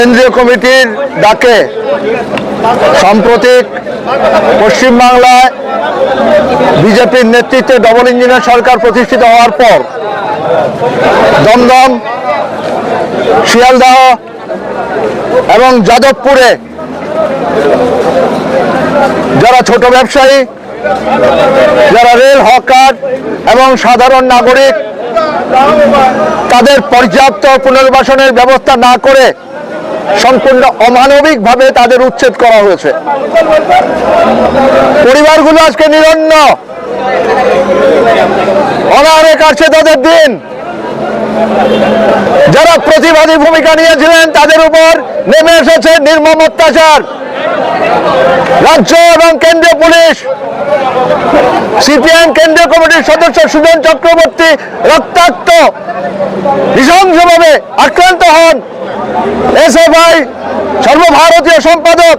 কেন্দ্রীয় কমিটির ডাকে সাম্প্রতিক পশ্চিমবাংলায় বিজেপির নেতৃত্বে ডবল ইঞ্জিনের সরকার প্রতিষ্ঠিত হওয়ার পর দমদম, শিয়ালদহ এবং যাদবপুরে যারা ছোট ব্যবসায়ী, যারা রেল হকার এবং সাধারণ নাগরিক, তাদের পর্যাপ্ত পুনর্বাসনের ব্যবস্থা না করে সম্পূর্ণ অমানবিকভাবে তাদের উচ্ছেদ করা হয়েছে। পরিবারগুলো আজকে নিরন্ন, অনাহারে কাটছে তাদের দিন। যারা প্রতিবাদী ভূমিকা নিয়েছিলেন তাদের উপর নেমে এসেছে নির্মম অত্যাচার। রাজ্য এবং কেন্দ্রীয় পুলিশ, সিপিএম কেন্দ্রীয় কমিটির সদস্য সুজন চক্রবর্তী রক্তাক্ত নৃশংসভাবে আক্রান্ত হন। এসএফআই সর্বভারতীয় সম্পাদক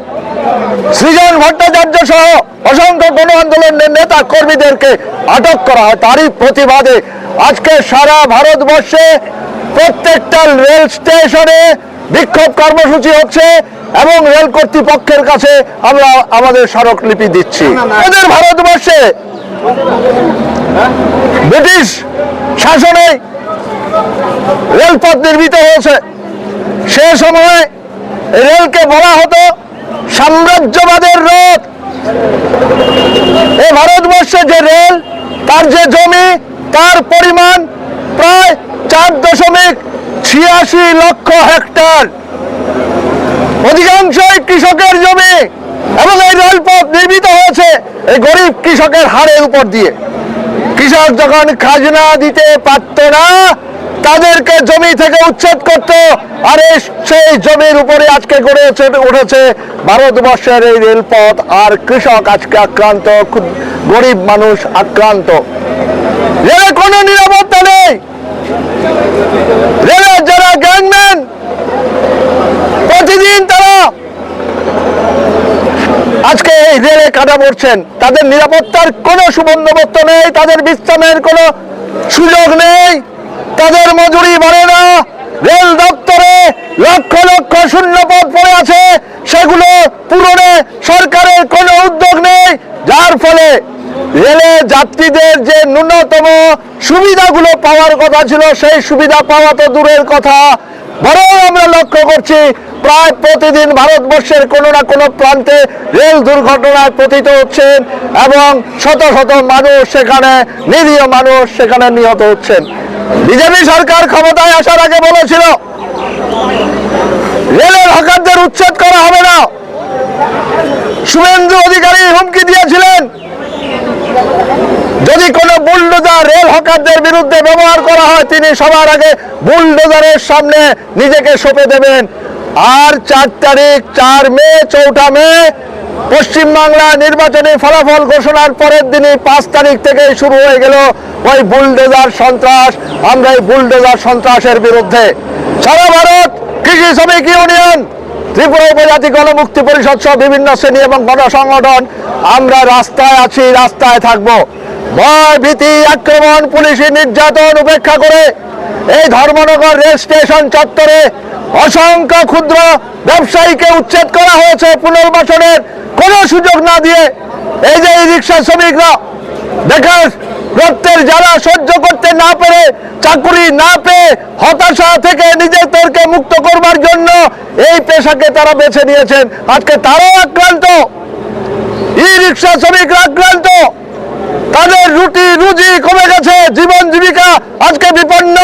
সৃজন ভট্টাচার্য সহ অসংখ্য গণ আন্দোলনের নেতা কর্মীদেরকে আটক করা হয়। তারই প্রতিবাদে আজকে সারা ভারতবর্ষে প্রত্যেকটা রেল স্টেশনে বিক্ষোভ কর্মসূচি হচ্ছে এবং রেল কর্তৃপক্ষের কাছে আমরা আমাদের স্মারকলিপি দিচ্ছি। আমাদের ভারতবর্ষে ব্রিটিশ শাসনে রেলপথ নির্মিত হয়েছে। সে সময় রেলকে বলা হতো সাম্রাজ্যবাদের রথ। এই ভারতবর্ষে যে রেল, তার যে জমি, তার পরিমাণ প্রায় 4.86 লক্ষ হেক্টর, অধিকাংশই কৃষকের জমি। এবং এই রেলপথ নির্মিত হয়েছে এই গরিব কৃষকের হাড়ের উপর দিয়ে। কৃষক যখন খাজনা দিতে পারত না, তাদেরকে জমি থেকে উচ্ছেদ করত, আর সেই জমির উপরে আজকে গড়ে উঠেছে ভারতবর্ষের এই রেলপথ। আর কৃষক আজকে আক্রান্ত, গরিব মানুষ আক্রান্ত। রেলে কোনো নিরাপত্তা নেই। রেলের যারা গ্যাংম্যান, প্রতিদিন তারা আজকে এই রেলে কাটা পড়ছেন। তাদের নিরাপত্তার কোনো সুবন্দোবস্ত নেই, তাদের বিশ্রামের কোনো সুযোগ নেই, তাদের মজুরি বাড়ে না। রেল দপ্তরে লক্ষ লক্ষ শূন্য পদ পড়ে আছে, সেগুলো পূরণে সরকারের কোনো উদ্যোগ নেই। যার ফলে রেলে যাত্রীদের যে ন্যূনতম সুবিধাগুলো পাওয়ার কথা ছিল, সেই সুবিধা পাওয়া তো দূরের কথা, বরং আমরা লক্ষ্য করছি প্রায় প্রতিদিন ভারতবর্ষের কোনো না কোনো প্রান্তে রেল দুর্ঘটনায় পতিত হচ্ছেন এবং শত শত মানুষ সেখানে, নিরীহ মানুষ সেখানে নিহত হচ্ছেন। বিজেপি সরকার ক্ষমতায় আসার আগে বলেছিল রেলের হকারদের উচ্ছেদ করা হবে না। শুভেন্দু অধিকারী হুমকি দিয়েছিলেন যদি কোনো বুলডোজার রেল হকারদের বিরুদ্ধে ব্যবহার করা হয়, তিনি সবার আগে বুলডোজারের সামনে নিজেকে সঁপে দেবেন। আর 4 তারিখ, 4 মে, 4 মে পশ্চিমবাংলা নির্বাচনী ফলাফল ঘোষণার পরের দিনই 5 তারিখ থেকে শুরু হয়ে গেল ওই বুলডোজার সন্ত্রাস। আমরা এই বুলডোজার সন্ত্রাসের বিরুদ্ধে সারা ভারত কৃষি শ্রমিক ইউনিয়ন, ত্রিপুরা উপজাতি গণমুক্তি পরিষদ সহ বিভিন্ন শ্রেণী এবং গণসংগঠন আমরা রাস্তায় আছি, রাস্তায় থাকবো। ভয়, ভীতি, আক্রমণ, পুলিশি নির্যাতন উপেক্ষা করে এই ধর্মনগর রেল স্টেশন চত্বরে অসংখ্য ক্ষুদ্র ব্যবসায়ীকে উচ্ছেদ করা হয়েছে পুনর্বাসনের কোনো সুযোগ না দিয়ে। এই যে রিক্সা শ্রমিকরা দেখার রক্তের জ্বালা সহ্য করতে না পেরে, চাকুরি না পেয়ে, হতাশা থেকে নিজেদেরকে মুক্ত করবার জন্য এই পেশাকে তারা বেছে নিয়েছেন। আজকে তারাও আক্রান্ত, ই রিক্সা শ্রমিকরা আক্রান্ত, তাদের রুটি রুজি কমে গেছে, জীবন জীবিকা আজকে বিপন্ন।